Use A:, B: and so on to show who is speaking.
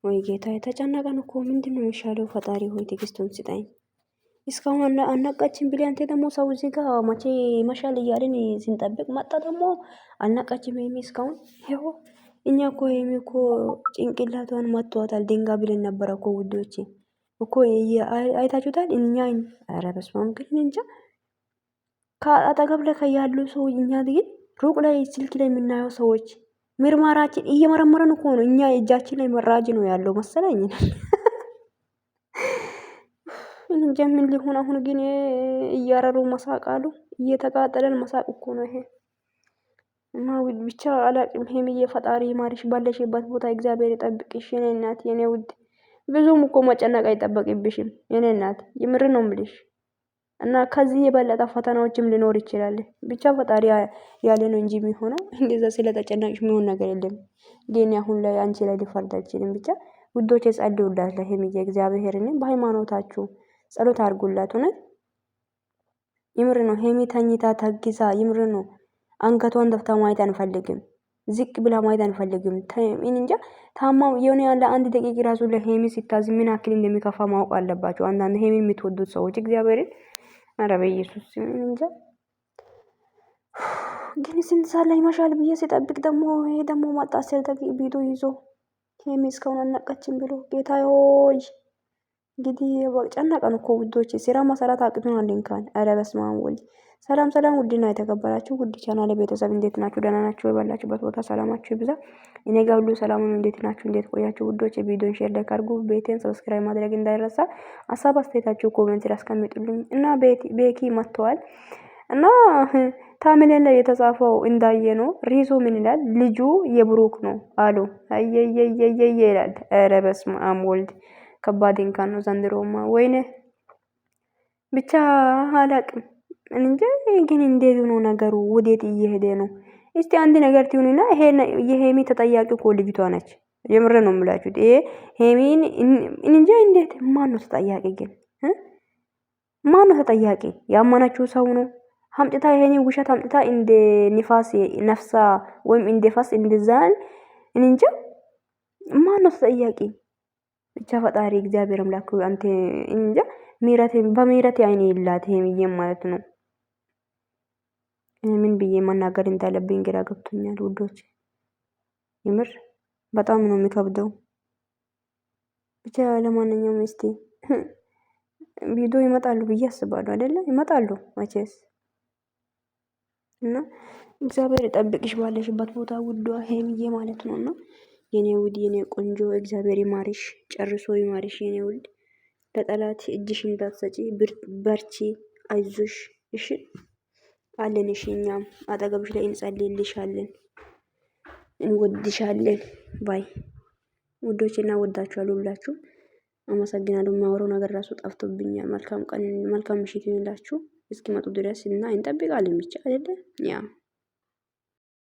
A: ወይ ጌታ የተጨነቀን እኮ ምንድነው የሚሻለው? ፈጣሪ ሆይ ትዕግስቱን ስጠኝ። እስካሁን አልነቃችም ብለህ አንተ ደግሞ ሰው እዚህ ጋር መቼ መሻል እያልን ስንጠብቅ መጣ ደግሞ አልነቃችም። ሄሚ እስካሁን ይኸው እኛ እኮ ሄሚ እኮ ጭንቅላቷን መቷታል። ድንጋ ብለን ነበረ እኮ ውዶቼ እኮ አይታችሁታል። እኛን ኧረ በስመ አብ ግን እንጃ ከአጠገብ ላይ ያሉ ሰው እኛ ግን ሩቅ ላይ ስልክ ላይ የምናየው ሰዎች ምርመራችን እየመረመረን እኮ ነው። እኛ እጃችን ላይ መራጅ ነው ያለው መሰለኝ። እንጃ ምን ሊሆን አሁን ግን እያረሩ መሳቅ አሉ። እየተቃጠለን መሳቅ እኮ ነው ይሄ። እና ብቻ አላቅም። ሄሚዬ ፈጣሪ ማሪሽ፣ ባለሽበት ቦታ እግዚአብሔር ይጠብቅሽ የኔ እናት የኔ ውድ። ብዙም እኮ መጨነቅ አይጠበቅብሽም የኔ እናት፣ የምር ነው የምልሽ። እና ከዚህ የበለጠ ፈተናዎችም ሊኖር ይችላል። ብቻ ፈጣሪ ያለ ነው እንጂ የሚሆነው እንደዛ ስለተጨነቅሽ የሚሆን ነገር የለም። ግን አሁን ላይ አንቺ ላይ ሊፈርድ አይችልም። ብቻ ውዶቼ ጸልዩላት ለሄሚዬ፣ እግዚአብሔርን በሃይማኖታችሁ ጸሎት አድርጉላት። እውነት ይምር ነው። ሄሚ ተኝታ ታግዛ ይምር ነው። አንገቷን ደፍታ ማየት አንፈልግም። ዝቅ ብላ ማየት አንፈልግም። እንጃ ታማው የሆነ ያለ አንድ ደቂቃ ራሱ ለሄሚ ሲታዝ ምን ያክል እንደሚከፋ ማወቅ አለባቸው። አንዳንድ ሄሚ የምትወዱት ሰዎች እግዚአብሔርን ኧረ በኢየሱስ እንጃ። ግን ስንት ሰዓት ላይ ይመሻል ብዬ ሲጠብቅ ደግሞ ይሄ ደግሞ መጣ። 10 ደቂቃ ቪዲዮ ይዞ ሄሚ እስካሁን አልነቃችም ብሎ ጌታ ሆይ እንግዲህ ጨነቀን እኮ ውዶች። ስራ መሰራት አቅቶናል እንኳን። ኧረ በስመ አብ ወልድ። ሰላም ሰላም፣ ውድና የተከበራችሁ ውድ ቻናል ቤተሰብ እንዴት ናችሁ? ደህና ናችሁ? የባላችሁበት ቦታ ሰላማችሁ ይብዛ። እኔ ጋር ሁሉ ሰላም ነው። እንዴት ናችሁ? እንዴት ቆያችሁ ውዶች? ቪዲዮን ሼር ላይክ አድርጉ። ቤቴን ሰብስክራይብ ማድረግ እንዳይረሳ። ሀሳብ አስተያየታችሁ ኮሜንት ላይ አስቀምጡልኝ። እና ቤኪ መጥተዋል እና ታምሌን ላይ የተጻፈው እንዳየ ነው። ሪዞ ምን ይላል? ልጁ የብሩክ ነው አሉ። አየየየየ ይላል። ኧረ በስመ አብ ወልድ። ከባድ እንኳን ነው ዘንድሮማ። ወይኔ ብቻ አላቅም እንጂ ግን እንዴት ነው ነገሩ? ወዴት እየሄደ ነው? እስቲ አንድ ነገር ትሁንና ይሄ የሄሚ ተጠያቂ እኮ ልጅቷ ነች። የምር ነው የምላችሁት። ይሄ ሄሚን እንጃ እንዴት ማን ነው ተጠያቂ? ግን ማን ነው ተጠያቂ? ያመናችሁ ሰው ነው አምጥታ ይሄን ውሸት አምጥታ እንደ ንፋስ ነፍሳ ወይም እንደ ፋስ እንደዛን እንጃ ማን ነው ተጠያቂ? ብቻ ፈጣሪ እግዚአብሔር አምላክ አንተ እንጃ ምሕረት በምሕረት አይኔ ይላት ሄሚዬ ማለት ነው። ምን ብዬ መናገር እንዳለብኝ ግራ ገብቶኛል ውዶች። የምር በጣም ነው የሚከብደው። ብቻ ለማንኛውም እስቲ ቪዲዮ ይመጣሉ ብዬ አስባለሁ። አይደለ? ይመጣሉ መቼስ። እና እግዚአብሔር ይጠብቅሽ ባለሽበት ቦታ ውዷ ሄሚዬ ማለት ነውና የኔ ውድ የኔ ቆንጆ እግዚአብሔር ይማርሽ፣ ጨርሶ ይማርሽ የኔ ውድ። ለጠላት እጅሽ እንዳትሰጪ፣ በርቺ፣ አይዞሽ። እሺ አለን። እሺ እኛም አጠገብሽ ላይ እንጸልይልሻለን፣ እንወድሻለን። ባይ ውዶች እና ወዳችኋለሁ ሁላችሁ። አመሰግናለሁ። የማወራው ነገር ራሱ ጠፍቶብኛል። መልካም ቀን፣ መልካም ምሽት ይሁንላችሁ። እስኪመጡ ድረስ እና እንጠብቃለን ብቻ አይደለ? ያ